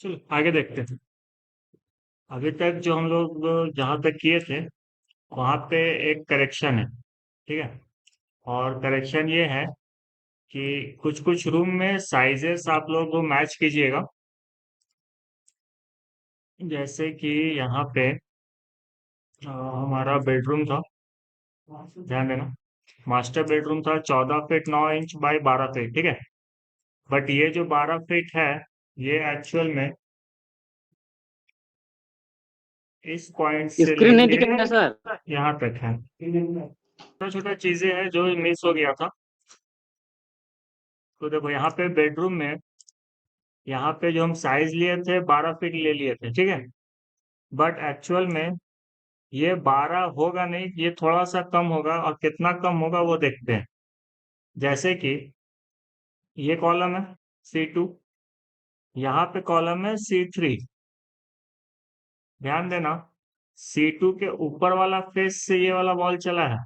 चलो आगे देखते हैं। अभी तक जो हम लोग जहाँ तक किए थे वहाँ पे एक करेक्शन है। ठीक है। और करेक्शन ये है कि कुछ कुछ रूम में साइजेस आप लोग मैच कीजिएगा। जैसे कि यहाँ पे हमारा बेडरूम था, ध्यान देना। मास्टर बेडरूम था 14 फीट 9 इंच बाई 12 फीट, ठीक है। बट ये जो 12 फीट है, ये एक्चुअल में इस पॉइंट से स्क्रीन नहीं लेके दिख रहा सर। यहाँ तक है। छोटा छोटा चीजें हैं जो मिस हो गया था। तो देखो यहाँ पे बेडरूम में, यहाँ पे जो हम साइज लिए थे 12 फीट ले लिए थे, ठीक है। बट एक्चुअल में ये 12 होगा नहीं, ये थोड़ा सा कम होगा। और कितना कम होगा वो देखते हैं। जैसे कि ये कॉलम है C2, यहाँ पे कॉलम है C3। ध्यान देना, C2 के ऊपर वाला फेस से ये वाला वॉल चला है,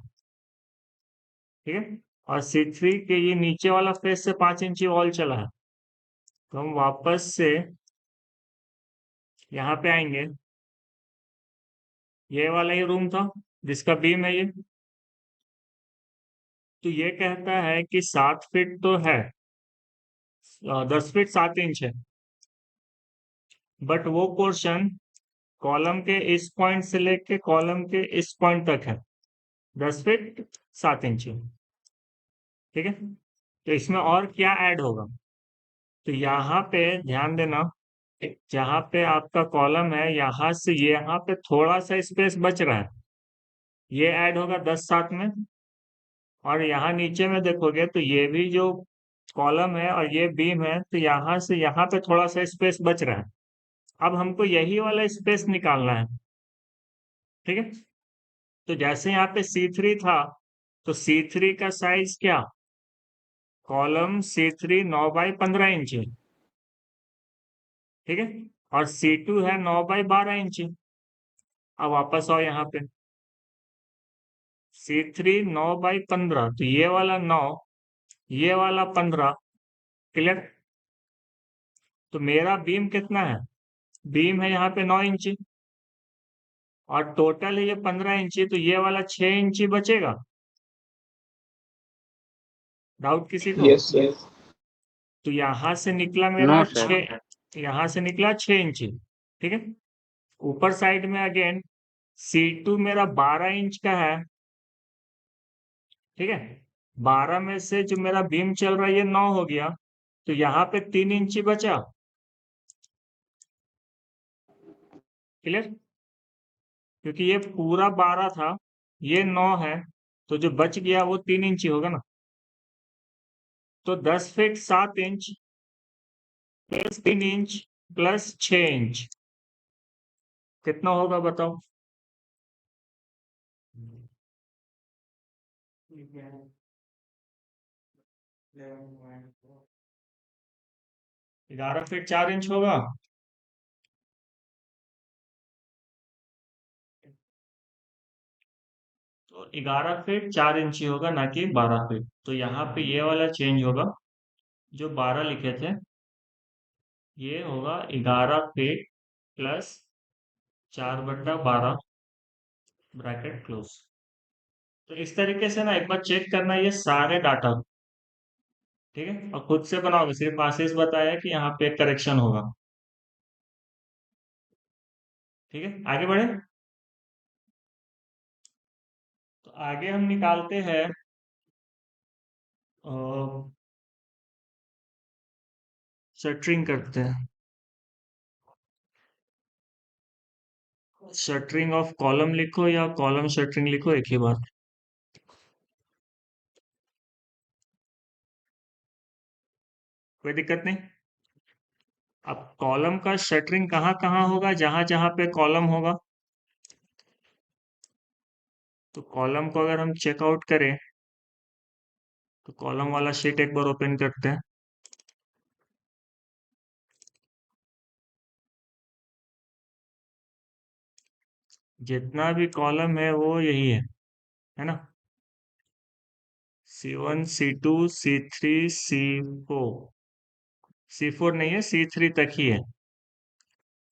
ठीक है। और C3 के ये नीचे वाला फेस से 5 इंची वॉल चला है। तो हम वापस से यहाँ पे आएंगे। ये वाला ही रूम था जिसका बीम है ये। तो ये कहता है कि 7 फीट तो है, 10 फीट 7 इंच है। बट वो पोर्शन कॉलम के इस पॉइंट से लेके कॉलम के इस पॉइंट तक है, 10 फीट 7 इंच, ठीक है। तो इसमें और क्या ऐड होगा? तो यहाँ पे ध्यान देना, जहाँ पे आपका कॉलम है यहाँ से यहाँ पे थोड़ा सा स्पेस बच रहा है, ये ऐड होगा 10 7 में। और यहाँ नीचे में देखोगे तो ये भी जो कॉलम है और ये बीम है, तो यहाँ से यहाँ पे थोड़ा सा स्पेस बच रहा है। अब हमको यही वाला स्पेस निकालना है, ठीक है। तो जैसे यहाँ पे C3 था, तो C3 का साइज क्या, कॉलम C3 9 बाई 15 इंच है, ठीक है। और C2 है 9 बाई 12 इंच। अब वापस आओ यहाँ पे, C3 9 बाई 15, तो ये वाला 9, ये वाला 15, क्लियर। तो मेरा बीम कितना है, बीम है यहाँ पे 9 इंची, और टोटल है ये 15 इंची, तो ये वाला 6 इंची बचेगा। डाउट किसी को? Yes sir. तो यहां से निकला नो मेरा सर। 6, यहां से निकला 6 इंची, ठीक है। ऊपर साइड में अगेन C2 मेरा 12 इंच का है, ठीक है। 12 में से जो मेरा बीम चल रहा है ये 9 हो गया, तो यहाँ पे 3 इंची बचा, क्लियर। क्योंकि ये पूरा 12 था, ये 9 है, तो जो बच गया वो 3 इंची होगा ना। तो 10 feet 7 inch plus 3 inch plus 6 inch कितना होगा बताओ? 11 फीट 4 इंच होगा। तो 11 फीट 4 इंची होगा, ना कि 12 फीट। तो यहाँ पे ये वाला चेंज होगा, जो 12 लिखे थे ये होगा 11 फीट प्लस 4/12, ब्रैकेट क्लोज। तो इस तरीके से ना एक बार चेक करना ये सारे डाटा, ठीक है। और खुद से बनाओगे, सिर्फ आशीष बताया कि यहाँ पे करेक्शन होगा, ठीक है। आगे बढ़े। तो आगे हम निकालते हैं शटरिंग करते हैं। शटरिंग ऑफ कॉलम लिखो या कॉलम शटरिंग लिखो, एक ही बात। कोई दिक्कत नहीं। अब कॉलम का शटरिंग कहाँ कहाँ होगा, जहां जहां पे कॉलम होगा। तो कॉलम को अगर हम चेकआउट करें, तो कॉलम वाला शीट एक बार ओपन करते हैं। जितना भी कॉलम है वो यही है ना। C1 C2 C3 C4, C4 नहीं है, C3 तक ही है।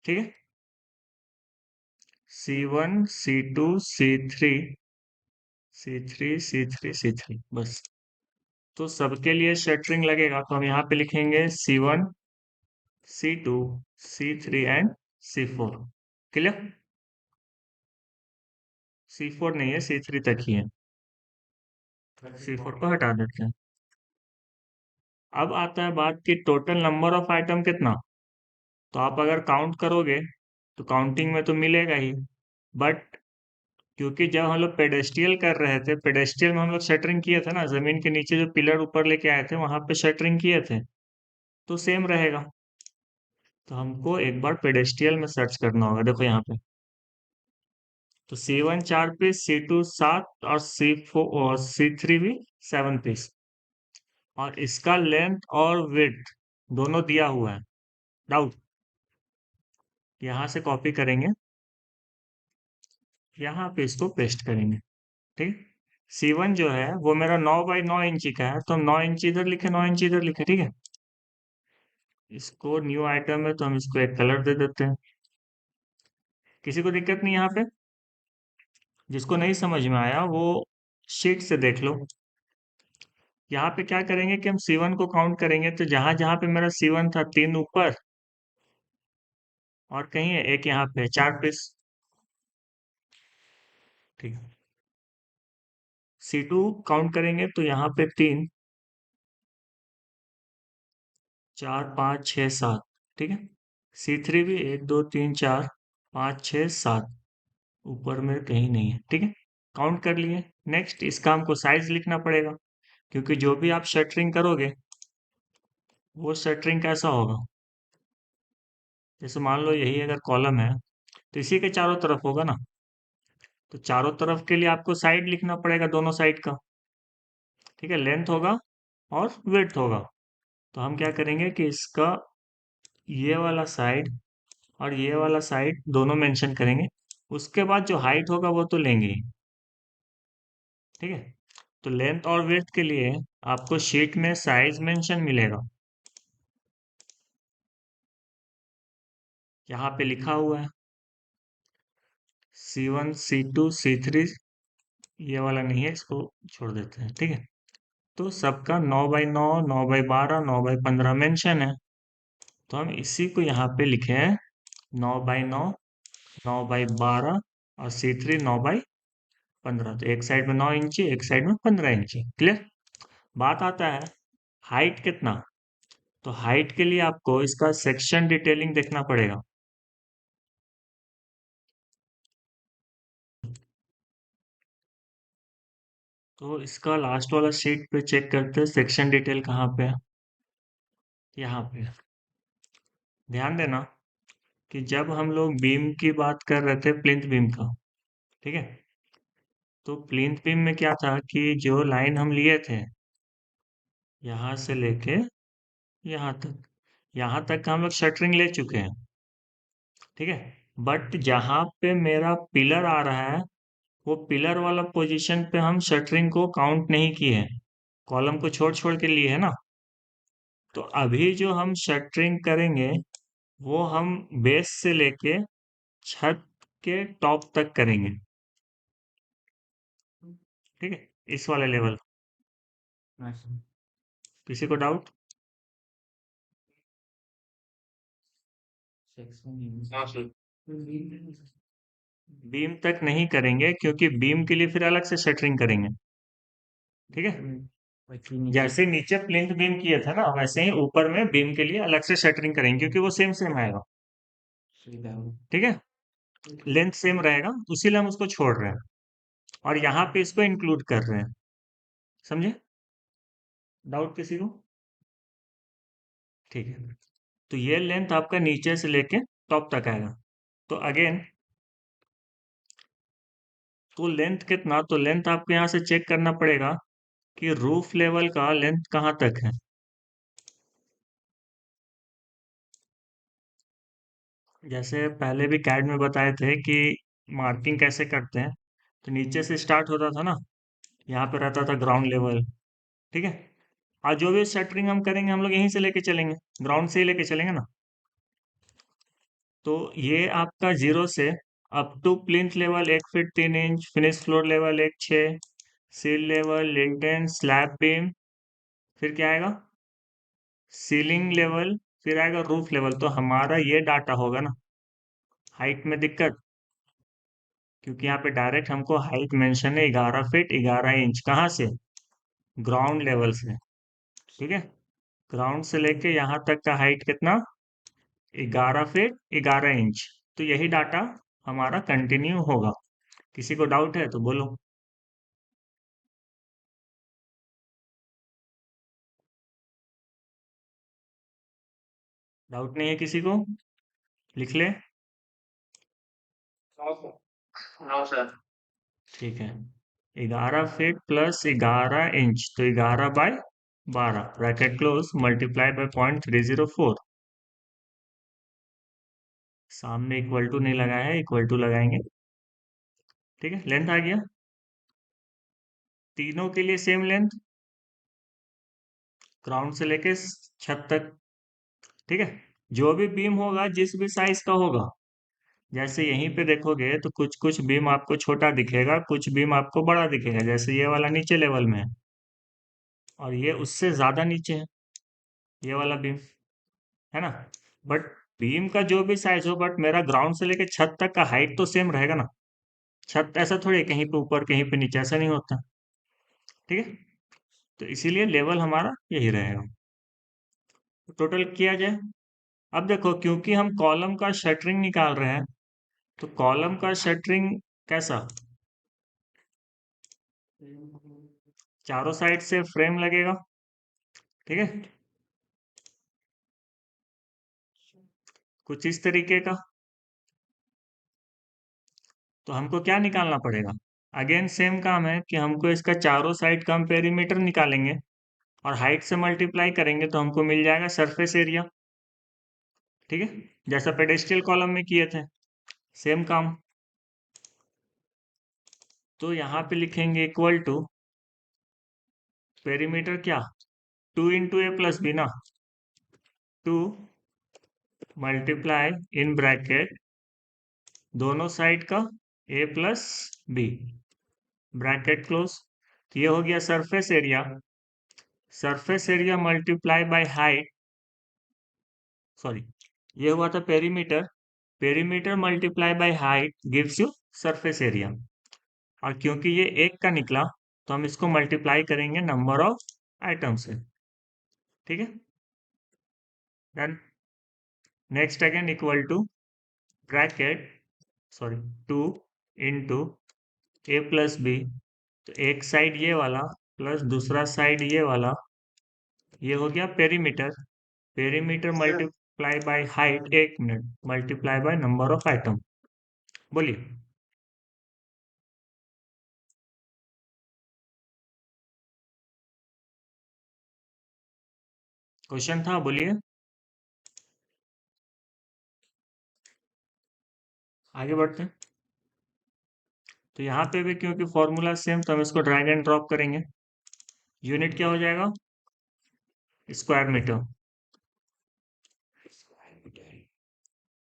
ठीक है, C1 C2 C3 C3 C3 C3 बस। तो सबके लिए शटरिंग लगेगा, तो हम यहाँ पे लिखेंगे C1 C2 C3 and C4। Clear? C4 नहीं है, C3 तक ही है, C4 को हटा देते हैं। अब आता है बात कि टोटल नंबर ऑफ आइटम कितना। तो आप अगर काउंट करोगे तो काउंटिंग में तो मिलेगा ही, बट क्योंकि जब हम लोग पेडेस्ट्रियल कर रहे थे, पेडेस्ट्रियल में हम लोग शटरिंग किए थे ना, जमीन के नीचे जो पिलर ऊपर लेके आए थे वहां पे शटरिंग किए थे, तो सेम रहेगा। तो हमको एक बार पेडेस्ट्रियल में सर्च करना होगा। देखो यहाँ पे, तो C1 4 पीस, C2 7 और C4 और C3 भी 7 पीस, और इसका लेंथ और विड्थ दोनों दिया हुआ है। डाउट? यहाँ से कॉपी करेंगे, यहाँ पे इसको पेस्ट करेंगे। ठीक, C1 जो है वो मेरा 9 बाई 9 इंची का है, तो हम 9 इंची इधर लिखे, 9 इंची इधर लिखे। ठीक है, इसको न्यू आइटम है तो हम इसको एक कलर दे देते हैं। किसी को दिक्कत नहीं यहाँ पे? जिसको नहीं समझ में आया वो शीट से देख लो। यहाँ पे क्या करेंगे कि हम C1 को काउंट करेंगे, तो जहां जहां पे मेरा C1 था, 3 ऊपर और कहीं है एक यहाँ पे 4 पीस। ठीक है, C2 काउंट करेंगे तो यहाँ पे 3 4 5 6 7। ठीक है, C3 भी 1 2 3 4 5 6 7, ऊपर में कहीं नहीं है। ठीक है, काउंट कर लिए। नेक्स्ट इसका हमको साइज लिखना पड़ेगा, क्योंकि जो भी आप शटरिंग करोगे वो शटरिंग कैसा होगा। जैसे मान लो यही अगर कॉलम है तो इसी के चारों तरफ होगा ना, तो चारों तरफ के लिए आपको साइड लिखना पड़ेगा, दोनों साइड का। ठीक है, लेंथ होगा और विड्थ होगा। तो हम क्या करेंगे कि इसका ये वाला साइड और ये वाला साइड दोनों मेंशन करेंगे। उसके बाद जो हाइट होगा वो तो लेंगे ही। ठीक है, तो लेंथ और विड्थ के लिए आपको शीट में साइज मेंशन मिलेगा, यहाँ पे लिखा हुआ है C1 C2 C3। ये वाला नहीं है, इसको छोड़ देते हैं। ठीक है, तो सबका 9 बाई 9 9 बाई 12 9 बाई 15 मेंशन है, तो हम इसी को यहाँ पे लिखे हैं 9 बाई 9 9 बाई 12 और C3 9 बाई 15। तो एक साइड में 9 इंची, एक साइड में 15 इंची। क्लियर? बात आता है हाइट कितना। तो हाइट के लिए आपको इसका सेक्शन डिटेलिंग देखना पड़ेगा। तो इसका लास्ट वाला शीट पे चेक करते हैं सेक्शन डिटेल कहाँ पे है। यहाँ पे है। ध्यान देना कि जब हम लोग बीम की बात कर रहे थे, प्लिंथ बीम का, ठीक है, तो प्लिंथ बीम में क्या था कि जो लाइन हम लिए थे यहाँ से लेके यहाँ तक का हम लोग शटरिंग ले चुके हैं। ठीक है, बट जहाँ पे मेरा पिलर आ रहा है वो पिलर वाला पोजीशन पे हम शटरिंग को काउंट नहीं किए हैं, कॉलम को छोड़ छोड़ के लिए है ना। तो अभी जो हम शटरिंग करेंगे वो हम बेस से लेके छत के टॉप तक करेंगे। ठीक है, इस वाले लेवल। किसी को डाउट? बीम तक नहीं करेंगे, क्योंकि बीम के लिए फिर अलग से शटरिंग करेंगे। ठीक है, जैसे नीचे प्लिंथ बीम किए थे ना, वैसे ही ऊपर में बीम के लिए अलग से शटरिंग करेंगे, क्योंकि वो सेम सेम आएगा। ठीक है, लेंथ सेम रहेगा, इसीलिए हम उसको छोड़ रहे हैं और यहाँ पे इसको इंक्लूड कर रहे हैं। समझे? डाउट किसी को? ठीक है, तो ये लेंथ आपका नीचे से लेके टॉप तक आएगा। तो अगेन, तो लेंथ कितना, तो लेंथ आपको यहाँ से चेक करना पड़ेगा कि रूफ लेवल का लेंथ कहाँ तक है। जैसे पहले भी कैड में बताए थे कि मार्किंग कैसे करते हैं, तो नीचे से स्टार्ट होता था ना, यहाँ पे रहता था ग्राउंड लेवल। ठीक है, और जो भी शटरिंग हम करेंगे हम लोग यहीं से लेके चलेंगे, ग्राउंड से ही लेके चलेंगे ना। तो ये आपका 0 से up to plinth level 1 feet 3 inch, finish floor level 1 6, sill level, lintel, slab beam, फिर क्या आएगा, सीलिंग लेवल, फिर आएगा रूफ लेवल। तो हमारा ये डाटा होगा ना। हाइट में दिक्कत, क्योंकि यहाँ पे डायरेक्ट हमको हाइट मेंशन है 11 फीट 11 इंच, कहाँ से, ग्राउंड लेवल से। ठीक है, ग्राउंड से लेके यहाँ तक का हाइट कितना, 11 फीट 11 इंच। तो यही डाटा हमारा कंटिन्यू होगा। किसी को डाउट है तो बोलो। डाउट नहीं है किसी को, लिख ले। No sir. ठीक है, 11 फीट प्लस 11 इंच, तो 11/12, ब्रैकेट क्लोज, मल्टीप्लाई बाय 0.304। सामने इक्वल टू नहीं लगाया है, इक्वल टू लगाएंगे। ठीक है, लेंथ आ गया, तीनों के लिए सेम लेंथ, ग्राउंड से लेके छत तक। ठीक है, जो भी बीम होगा जिस भी साइज का होगा, जैसे यहीं पे देखोगे तो कुछ कुछ बीम आपको छोटा दिखेगा, कुछ बीम आपको बड़ा दिखेगा, जैसे ये वाला नीचे लेवल में है और ये उससे ज्यादा नीचे है, ये वाला बीम, है ना। बट बीम का जो भी साइज हो, बट मेरा ग्राउंड से लेके छत तक का हाइट तो सेम रहेगा ना। छत ऐसा थोड़ी है, कहीं पे ऊपर कहीं पे नीचे, ऐसा नहीं होता। ठीक है, तो इसीलिए लेवल हमारा यही रहेगा। तो टोटल किया जाए। अब देखो, क्योंकि हम कॉलम का शटरिंग निकाल रहे हैं, तो कॉलम का शटरिंग कैसा, चारों साइड से फ्रेम लगेगा। ठीक है, कुछ इस तरीके का। तो हमको क्या निकालना पड़ेगा, अगेन सेम काम है कि हमको इसका चारों साइड का हम पेरीमीटर निकालेंगे और हाइट से मल्टीप्लाई करेंगे, तो हमको मिल जाएगा सरफेस एरिया। ठीक है, जैसा पेडेस्ट्रियल कॉलम में किए थे, सेम काम। तो यहाँ पे लिखेंगे इक्वल टू पेरीमीटर क्या, 2 × A + B ना, 2 मल्टीप्लाई इन ब्रैकेट दोनों साइड का A + B, ब्रैकेट क्लोज। तो ये हो गया surface area, surface area multiply by height, sorry, ये हुआ था perimeter, perimeter multiply by height gives you surface area. और क्योंकि ये एक का निकला, तो हम इसको मल्टीप्लाई करेंगे नंबर ऑफ आइटम से। ठीक है, done. Next again equal to bracket, sorry, 2 × A + B। तो एक साइड ये वाला प्लस दूसरा साइड ये वाला, ये हो गया perimeter, perimeter multiply by height, 1 minute, multiply by number of item. बोलिए। क्वेश्चन था, बोलिए। आगे बढ़ते हैं। तो यहाँ पे भी क्योंकि फॉर्मूला सेम, तो हम इसको ड्रैग एंड ड्रॉप करेंगे। यूनिट क्या हो जाएगा, स्क्वायर मीटर।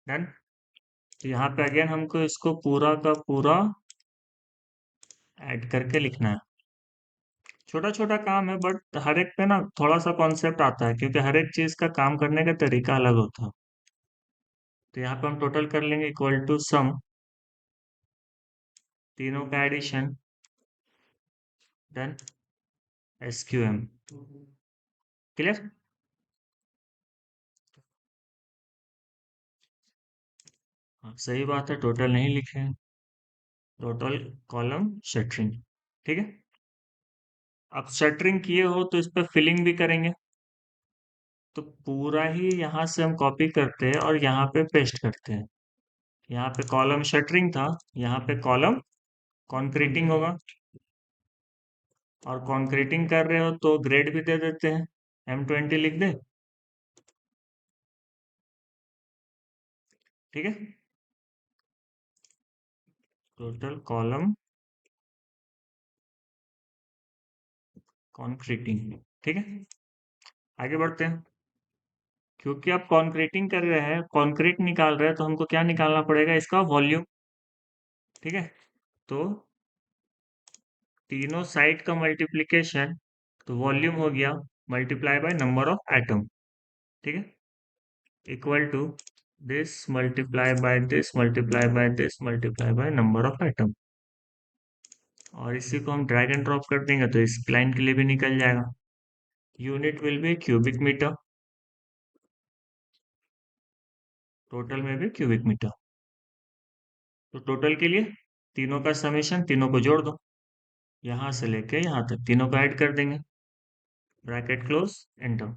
डन। तो यहाँ पे अगेन हमको इसको पूरा का पूरा ऐड करके लिखना है। छोटा छोटा काम है, बट हर एक पे ना थोड़ा सा कॉन्सेप्ट आता है, क्योंकि हर एक चीज का काम करने का तरीका अलग होता है। तो यहाँ पे हम टोटल कर लेंगे इक्वल टू सम, तीनों का एडिशन, डन, SQM। क्लियर। हाँ, सही बात है, टोटल नहीं लिखे हैं, टोटल कॉलम शटरिंग। ठीक है, अब शटरिंग किए हो तो इस पर फिलिंग भी करेंगे। तो पूरा ही यहाँ से हम कॉपी करते हैं और यहाँ पे पेस्ट करते हैं। यहाँ पे कॉलम शटरिंग था, यहाँ पे कॉलम कॉन्क्रीटिंग होगा। और कॉन्क्रीटिंग कर रहे हो तो ग्रेड भी दे देते हैं, M20 लिख दे। ठीक है, टोटल कॉलम कॉन्क्रीटिंग। ठीक है, आगे बढ़ते हैं। क्योंकि आप कॉन्क्रीटिंग कर रहे हैं, कंक्रीट निकाल रहे हैं, तो हमको क्या निकालना पड़ेगा, इसका वॉल्यूम। ठीक है, तो तीनों साइड का मल्टीप्लिकेशन, तो वॉल्यूम हो गया multiply by number of atom. ठीक है, equal to this multiply by this multiply by this multiply by number of atom. और इसी को हम ड्रैग एंड ड्रॉप कर देंगे तो इस लाइन के लिए भी निकल जाएगा। Unit will be cubic metre, total में भी क्यूबिक मीटर। तो टोटल के लिए तीनों का समेशन, तीनों को जोड़ दो, यहां से लेके यहां तक तीनों को ऐड कर देंगे, ब्रैकेट क्लोज, एंटर।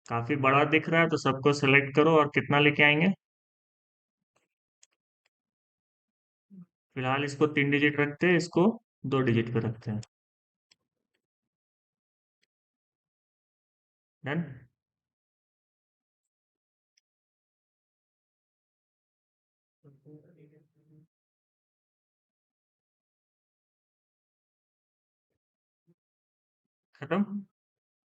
काफी बड़ा दिख रहा है तो सबको सेलेक्ट करो और कितना लेके आएंगे। फिलहाल इसको 3 डिजिट रखते हैं, इसको 2 डिजिट पे रखते हैं। डन। खत्म।